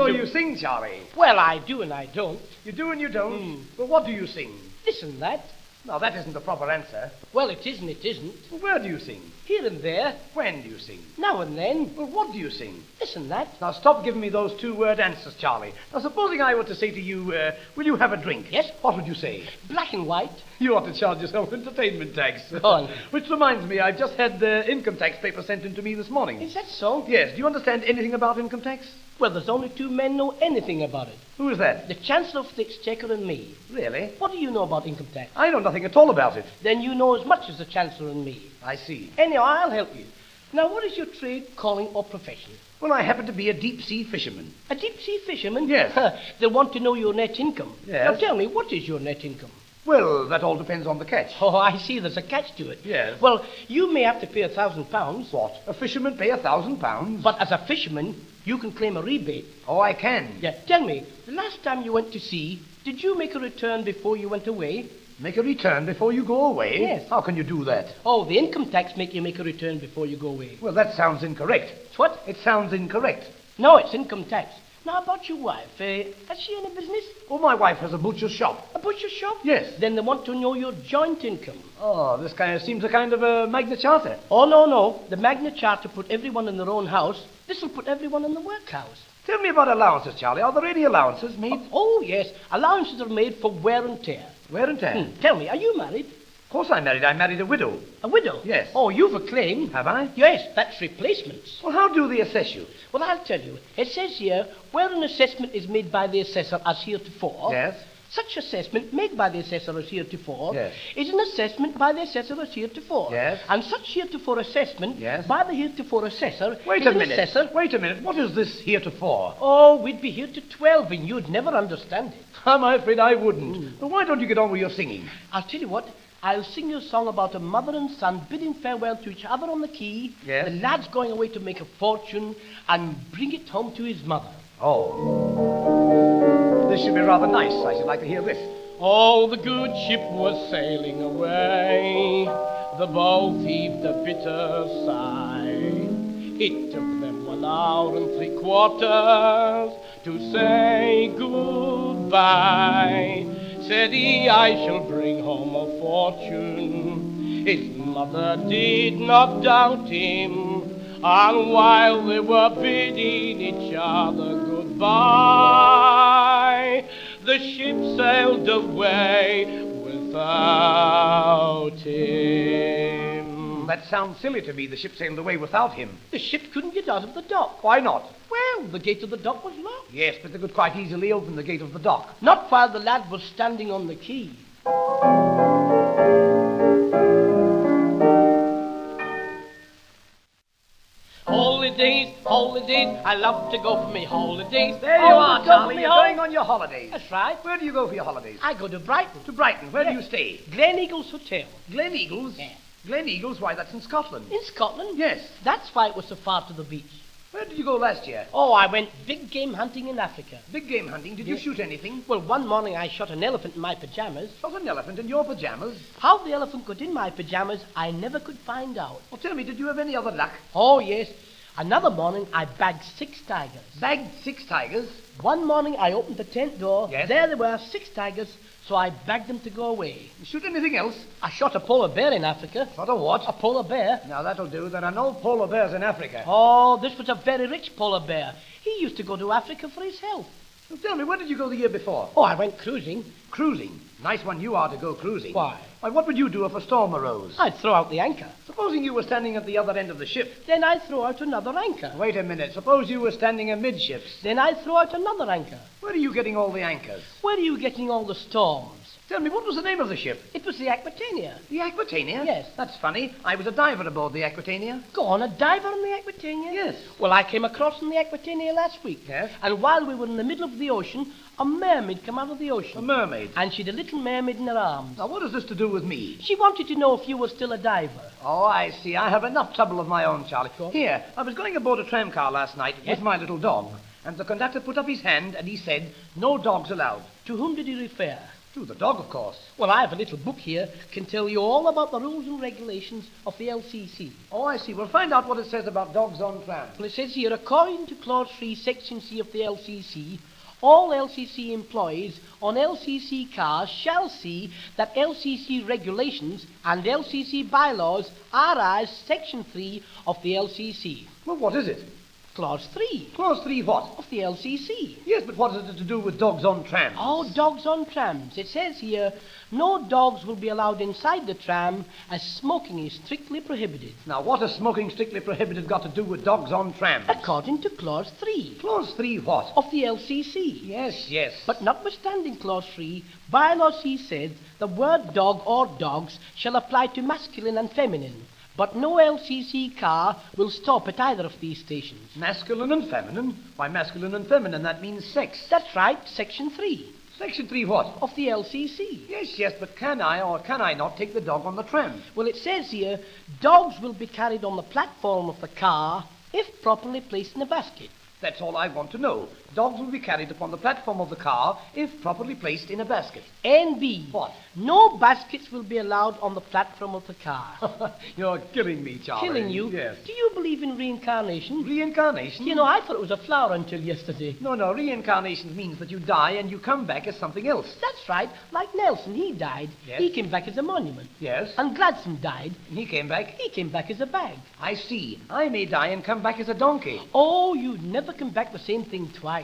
So you sing, Charlie. Well, I do and I don't. You do and you don't? Well, what do you sing? This and that. Now, that isn't the proper answer. Well, it isn't, it isn't. Well, where do you sing? Here and there. When do you sing? Now and then. Well, what do you sing? This and that. Now, stop giving me those two-word answers, Charlie. Now, supposing I were to say to you, will you have a drink? Yes. What would you say? Black and white. You ought to charge yourself entertainment tax. Go on. Which reminds me, I've just had the income tax paper sent in to me this morning. Is that so? Yes. Do you understand anything about income tax? Well, there's only two men know anything about it. Who is that? The Chancellor of the Exchequer and me. Really? What do you know about income tax? I know nothing at all about it. Then you know as much as the Chancellor and me. I see. Anyhow, I'll help you. Now, what is your trade, calling, or profession? Well, I happen to be a deep-sea fisherman. A deep-sea fisherman? Yes. They want to know your net income. Yes. Now, tell me, what is your net income? Well, that all depends on the catch. Oh, I see. There's a catch to it. Yes. Well, you may have to pay £1,000. What? A fisherman pay £1,000? But as a fisherman, you can claim a rebate. Oh, I can. Yeah. Tell me, the last time you went to sea, did you make a return before you went away? Make a return before you go away? Yes. How can you do that? Oh, the income tax make you make a return before you go away. Well, that sounds incorrect. What? It sounds incorrect. No, it's income tax. Now, about your wife, has she any business? Oh, my wife has a butcher's shop. A butcher shop? Yes. Then they want to know your joint income. Oh, this kind of seems a kind of a Magna Charta. Oh, no. The Magna Charta put everyone in their own house. This will put everyone in the workhouse. Tell me about allowances, Charlie. Are there any allowances made? Oh, yes. Allowances are made for wear and tear. Wear and tear? Tell me, are you married? Of course I'm married. I married a widow. A widow? Yes. Oh, you've a claim. Have I? Yes, that's replacements. Well, how do they assess you? Well, I'll tell you. It says here, where an assessment is made by the assessor as heretofore, Yes. such assessment made by the assessor as heretofore Yes. is an assessment by the assessor as heretofore. Yes. And such heretofore assessment Yes. by the heretofore assessor Wait is a an minute. assessor. Wait a minute. What is this heretofore? Oh, we'd be here to 12 and you'd never understand it. I'm afraid I wouldn't. But why don't you get on with your singing? I'll tell you what. I'll sing you a song about a mother and son bidding farewell to each other on the quay. Yes. The lad's going away to make a fortune and bring it home to his mother. Oh. This should be rather nice. I should like to hear this. Oh, the good ship was sailing away. The boat heaved a bitter sigh. It took them 1 hour and 3/4 to say goodbye. Said he, I shall bring home a fortune. His mother did not doubt him. And while they were bidding each other goodbye, the ship sailed away without him. That sounds silly to me. The ship sailed away without him. The ship couldn't get out of the dock. Why not? Well, the gate of the dock was locked. Yes, but they could quite easily open the gate of the dock. Not while the lad was standing on the quay. Holidays, I love to go for me holidays. There you are, Charlie. You're going on your holidays. That's right. Where do you go for your holidays? I go to Brighton. To Brighton. Where do Yes. you stay? Glen Eagles Hotel. Glen Eagles? Yeah. Glen Eagles? Why, that's in Scotland. In Scotland? Yes. That's why it was so far to the beach. Where did you go last year? Oh, I went big game hunting in Africa. Big game hunting. Did you shoot anything? Well, one morning I shot an elephant in my pajamas. Shot an elephant in your pajamas? How the elephant got in my pajamas, I never could find out. Well, tell me, did you have any other luck? Oh, yes. Another morning I bagged 6 tigers. Bagged 6 tigers? One morning I opened the tent door. Yes. There they were, 6 tigers, so I bagged them to go away. You shoot anything else? I shot a polar bear in Africa. Shot a what? A polar bear. Now, that'll do. There are no polar bears in Africa. Oh, this was a very rich polar bear. He used to go to Africa for his health. Well, tell me, where did you go the year before? Oh, I went cruising. Cruising. Nice one you are to go cruising. Why? Why, what would you do if a storm arose? I'd throw out the anchor. Supposing you were standing at the other end of the ship. Then I'd throw out another anchor. Wait a minute. Suppose you were standing amidships. Then I'd throw out another anchor. Where are you getting all the anchors? Where are you getting all the storms? Tell me, what was the name of the ship? It was the Aquitania. The Aquitania? Yes. That's funny. I was a diver aboard the Aquitania. Go on, a diver on the Aquitania? Yes. Well, I came across on the Aquitania last week. Yes? And while we were in the middle of the ocean, a mermaid came out of the ocean. A mermaid? And she'd a little mermaid in her arms. Now, what has this to do with me? She wanted to know if you were still a diver. Oh, I see. I have enough trouble of my own, Charlie. Sure. Here, I was going aboard a tram car last night Yes? with my little dog. And the conductor put up his hand and he said, no dogs allowed. To whom did he refer? To the dog, of course. Well, I have a little book here, can tell you all about the rules and regulations of the LCC. Oh, I see. We'll find out what it says about dogs on trams. Well, it says here, according to Clause 3, Section C of the LCC, all LCC employees on LCC cars shall see that LCC regulations and LCC bylaws are as Section 3 of the LCC. Well, what is it? Clause 3 Clause 3 what? of the LCC. Yes, but what is it to do with dogs on trams? Oh, dogs on trams. It says here, no dogs will be allowed inside the tram as smoking is strictly prohibited. Now, what has smoking strictly prohibited got to do with dogs on trams? According to Clause 3 Clause 3 what? of the LCC. Yes. But notwithstanding Clause 3, Bylaw C said the word dog or dogs shall apply to masculine and feminine. But no LCC car will stop at either of these stations. Masculine and feminine? Why, masculine and feminine, that means sex. That's right, Section 3 Section 3 what? of the LCC. Yes, but can I or can I not take the dog on the tram? Well, it says here, dogs will be carried on the platform of the car if properly placed in a basket. That's all I want to know. Dogs will be carried upon the platform of the car if properly placed in a basket. And B. What? No baskets will be allowed on the platform of the car. You're killing me, Charlie. Killing you? Yes. Do you believe in reincarnation? Reincarnation? You know, I thought it was a flower until yesterday. No, reincarnation means that you die and you come back as something else. That's right. Like Nelson, he died. Yes. He came back as a monument. Yes. And Gladstone died. And he came back? He came back as a bag. I see. I may die and come back as a donkey. Oh, you never come back the same thing twice.